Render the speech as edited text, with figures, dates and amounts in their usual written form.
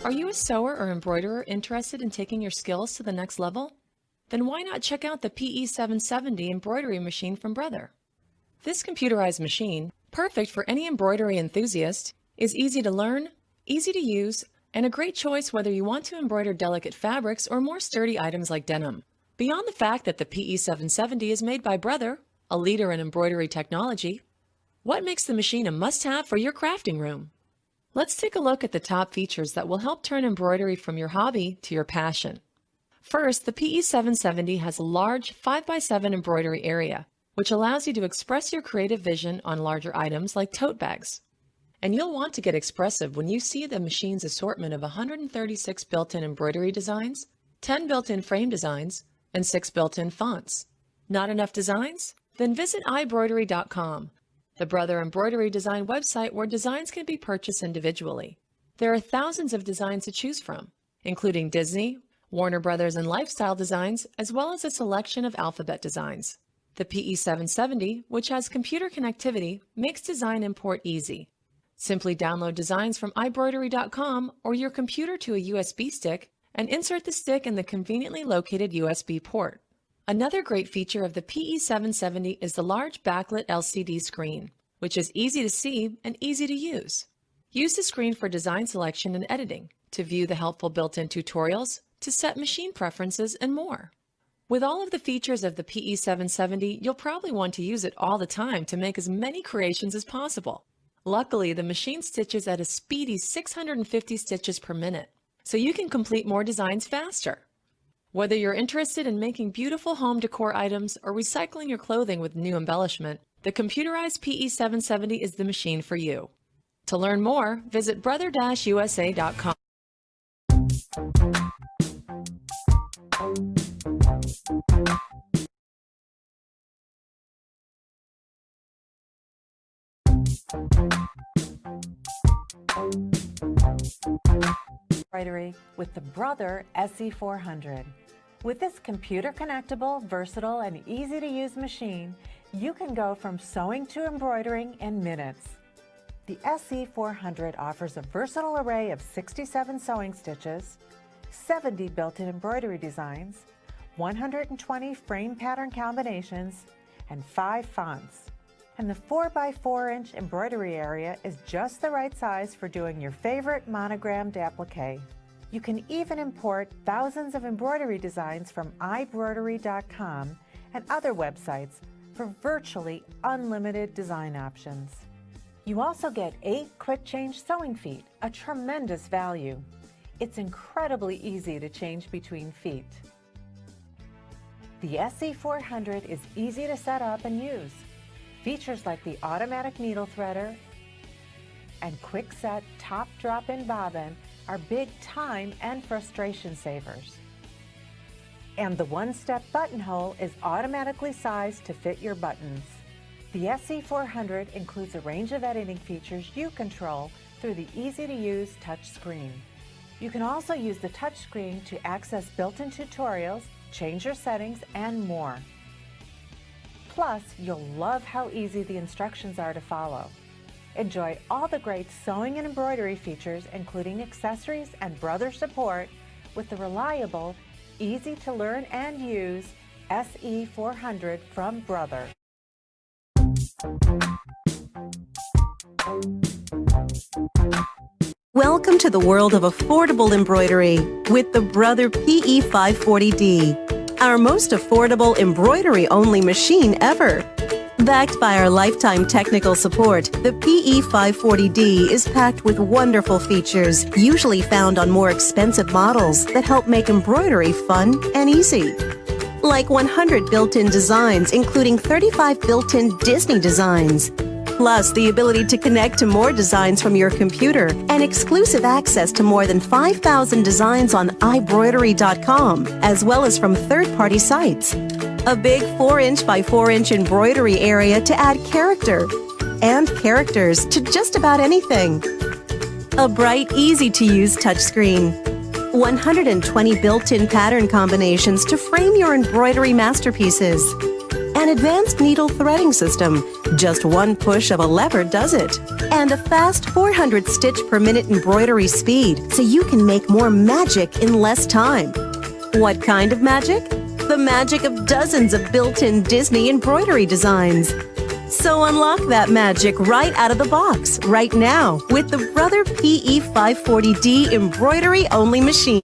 Are you a sewer or embroiderer interested in taking your skills to the next level? Then why not check out the PE770 embroidery machine from Brother? This computerized machine, perfect for any embroidery enthusiast, is easy to learn, easy to use, and a great choice whether you want to embroider delicate fabrics or more sturdy items like denim. Beyond the fact that the PE770 is made by Brother, a leader in embroidery technology, what makes the machine a must-have for your crafting room? Let's take a look at the top features that will help turn embroidery from your hobby to your passion. First, the PE770 has a large 5x7 embroidery area, which allows you to express your creative vision on larger items like tote bags. And you'll want to get expressive when you see the machine's assortment of 136 built-in embroidery designs, 10 built-in frame designs, and 6 built-in fonts. Not enough designs? Then visit Embroidery.com, the Brother embroidery design website where designs can be purchased individually. There are thousands of designs to choose from, including Disney, Warner Brothers and lifestyle designs, as well as a selection of alphabet designs. The PE770, which has computer connectivity, makes design import easy. Simply download designs from Embroidery.com or your computer to a USB stick and insert the stick in the conveniently located USB port. Another great feature of the PE770 is the large backlit LCD screen, which is easy to see and easy to use. Use the screen for design selection and editing, to view the helpful built-in tutorials, to set machine preferences, and more. With all of the features of the PE770, you'll probably want to use it all the time to make as many creations as possible. Luckily, the machine stitches at a speedy 650 stitches per minute, so you can complete more designs faster. Whether you're interested in making beautiful home decor items or recycling your clothing with new embellishment, the computerized PE770 is the machine for you. To learn more, visit brother-usa.com. Embroidery with the Brother SE400. With this computer-connectable, versatile, and easy-to-use machine, you can go from sewing to embroidering in minutes. The SE400 offers a versatile array of 67 sewing stitches, 70 built-in embroidery designs, 120 frame pattern combinations, and 5 fonts. And the 4x4-inch embroidery area is just the right size for doing your favorite monogrammed applique. You can even import thousands of embroidery designs from Embroidery.com and other websites for virtually unlimited design options. You also get 8 quick change sewing feet, a tremendous value. It's incredibly easy to change between feet. The SE400 is easy to set up and use. Features like the automatic needle threader and quick set top drop-in bobbin are big time and frustration savers. And the one-step buttonhole is automatically sized to fit your buttons. The SE400 includes a range of editing features you control through the easy-to-use touch screen. You can also use the touch screen to access built-in tutorials, change your settings, and more. Plus, you'll love how easy the instructions are to follow. Enjoy all the great sewing and embroidery features, including accessories and Brother support, with the reliable, easy to learn and use SE400 from Brother. Welcome to the world of affordable embroidery with the Brother PE540D, our most affordable embroidery-only machine ever. Backed by our lifetime technical support, the PE540D is packed with wonderful features usually found on more expensive models that help make embroidery fun and easy. Like 100 built-in designs, including 35 built-in Disney designs, plus the ability to connect to more designs from your computer and exclusive access to more than 5,000 designs on Embroidery.com, as well as from third-party sites. A big 4-inch by 4-inch embroidery area to add character and characters to just about anything. A bright, easy-to-use touchscreen. 120 built-in pattern combinations to frame your embroidery masterpieces. an advanced needle threading system. Just one push of a lever does it. And a fast 400 stitch per minute embroidery speed, so you can make more magic in less time. What kind of magic? The magic of dozens of built-in Disney embroidery designs. So unlock that magic right out of the box, right now, with the Brother PE540D embroidery-only machine.